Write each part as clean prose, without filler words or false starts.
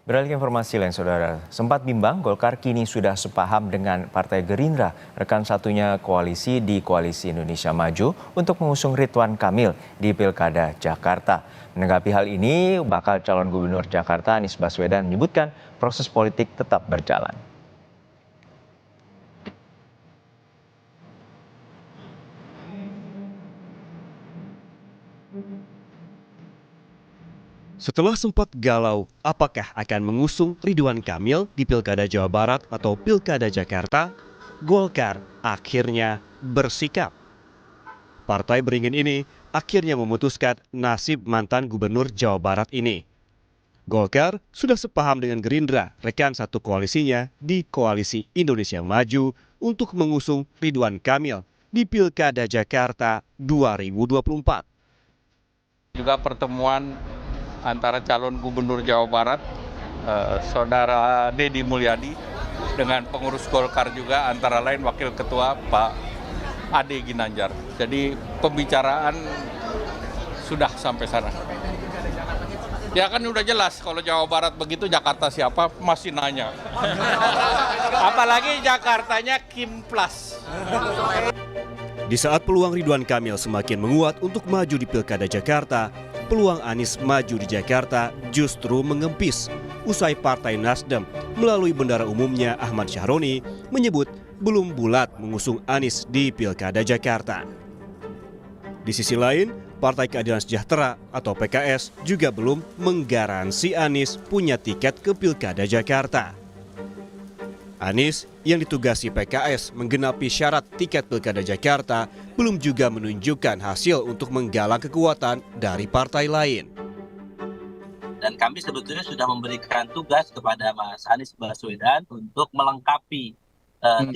Beralih ke informasi lain, Saudara. Sempat bimbang, Golkar kini sudah sepaham dengan Partai Gerindra, rekan satunya koalisi di Koalisi Indonesia Maju untuk mengusung Ridwan Kamil di Pilkada Jakarta. Menanggapi hal ini, bakal calon gubernur Jakarta Anies Baswedan menyebutkan proses politik tetap berjalan. Setelah sempat galau, apakah akan mengusung Ridwan Kamil di Pilkada Jawa Barat atau Pilkada Jakarta, Golkar akhirnya bersikap. Partai beringin ini akhirnya memutuskan nasib mantan gubernur Jawa Barat ini. Golkar sudah sepaham dengan Gerindra, rekan satu koalisinya di Koalisi Indonesia Maju untuk mengusung Ridwan Kamil di Pilkada Jakarta 2024. Juga pertemuan antara calon gubernur Jawa Barat, Saudara Deddy Mulyadi, dengan pengurus Golkar juga, antara lain Wakil Ketua Pak Ade Ginanjar. Jadi pembicaraan sudah sampai sana. Ya kan udah jelas, kalau Jawa Barat begitu, Jakarta siapa masih nanya. Apalagi Jakartanya Kim Plus. Di saat peluang Ridwan Kamil semakin menguat untuk maju di Pilkada Jakarta, peluang Anies maju di Jakarta justru mengempis. Usai Partai Nasdem melalui bendara umumnya Ahmad Syahroni menyebut belum bulat mengusung Anies di Pilkada Jakarta. Di sisi lain, Partai Keadilan Sejahtera atau PKS juga belum menggaransi Anies punya tiket ke Pilkada Jakarta. Anies yang ditugasi PKS menggenapi syarat tiket Pilkada Jakarta belum juga menunjukkan hasil untuk menggalang kekuatan dari partai lain. Dan kami sebetulnya sudah memberikan tugas kepada Mas Anies Baswedan untuk melengkapi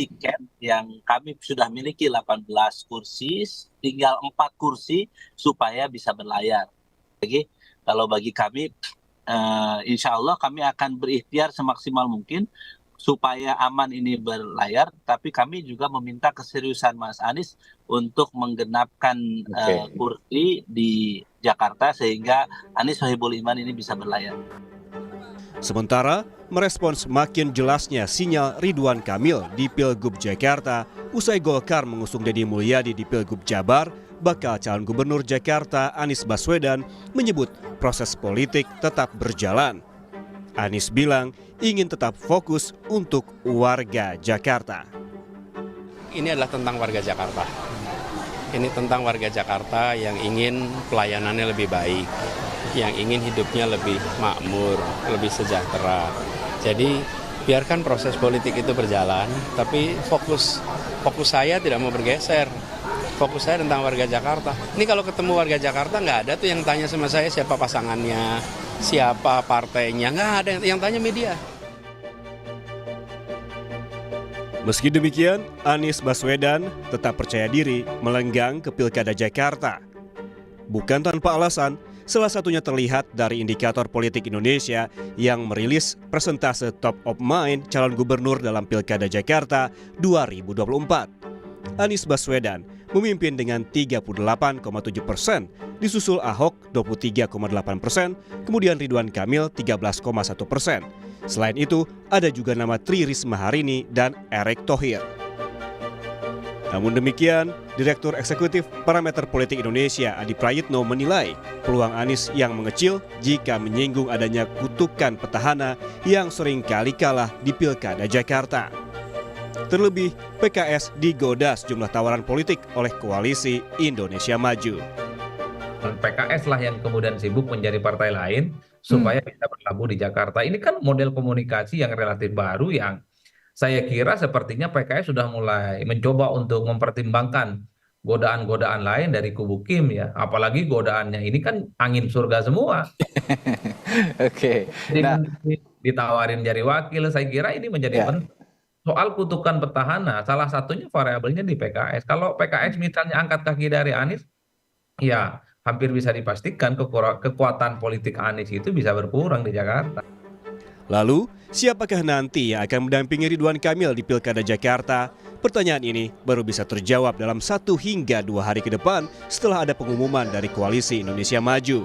tiket yang kami sudah miliki 18 kursi, tinggal 4 kursi supaya bisa berlayar. Jadi kalau bagi kami, insya Allah kami akan berikhtiar semaksimal mungkin supaya aman ini berlayar, tapi kami juga meminta keseriusan Mas Anies untuk menggenapkan kursi di Jakarta sehingga Anies Sohibul Iman ini bisa berlayar. Sementara merespons makin jelasnya sinyal Ridwan Kamil di Pilgub Jakarta, usai Golkar mengusung Deddy Mulyadi di Pilgub Jabar, bakal calon gubernur Jakarta Anies Baswedan menyebut proses politik tetap berjalan. Anies bilang ingin tetap fokus untuk warga Jakarta. Ini adalah tentang warga Jakarta. Ini tentang warga Jakarta yang ingin pelayanannya lebih baik, yang ingin hidupnya lebih makmur, lebih sejahtera. Jadi biarkan proses politik itu berjalan, tapi fokus saya tidak mau bergeser. Fokus saya tentang warga Jakarta. Ini kalau ketemu warga Jakarta nggak ada tuh yang tanya sama saya siapa pasangannya, siapa partainya, nggak ada yang tanya media. Meski demikian, Anies Baswedan tetap percaya diri melenggang ke Pilkada Jakarta. Bukan tanpa alasan, salah satunya terlihat dari indikator politik Indonesia yang merilis persentase top of mind calon gubernur dalam Pilkada Jakarta 2024. Anies Baswedan memimpin dengan 38,7%, disusul Ahok 23,8%, kemudian Ridwan Kamil 13,1%. Selain itu, ada juga nama Tri Risma Harini dan Erick Thohir. Namun demikian, Direktur Eksekutif Parameter Politik Indonesia Adi Prayitno menilai peluang Anies yang mengecil jika menyinggung adanya kutukan petahana yang sering kali kalah di Pilkada Jakarta. Terlebih, PKS digoda sejumlah tawaran politik oleh Koalisi Indonesia Maju. PKS lah yang kemudian sibuk mencari partai lain supaya bisa berlabuh di Jakarta. Ini kan model komunikasi yang relatif baru yang saya kira sepertinya PKS sudah mulai mencoba untuk mempertimbangkan godaan-godaan lain dari kubu Kim ya. Apalagi godaannya ini kan angin surga semua. Oke. Ditawarin jadi wakil, saya kira ini menjadi penting. Soal kutukan petahana, salah satunya variabelnya di PKS. Kalau PKS misalnya angkat kaki dari Anies, ya hampir bisa dipastikan kekuatan politik Anies itu bisa berkurang di Jakarta. Lalu, siapakah nanti yang akan mendampingi Ridwan Kamil di Pilkada Jakarta? Pertanyaan ini baru bisa terjawab dalam 1 hingga 2 hari ke depan setelah ada pengumuman dari Koalisi Indonesia Maju.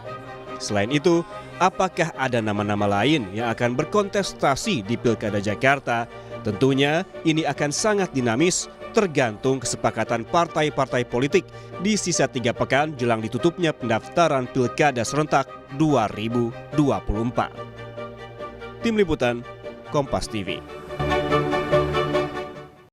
Selain itu, apakah ada nama-nama lain yang akan berkontestasi di Pilkada Jakarta? Tentunya ini akan sangat dinamis, tergantung kesepakatan partai-partai politik di sisa 3 pekan jelang ditutupnya pendaftaran Pilkada serentak 2024. Tim Liputan, Kompas TV.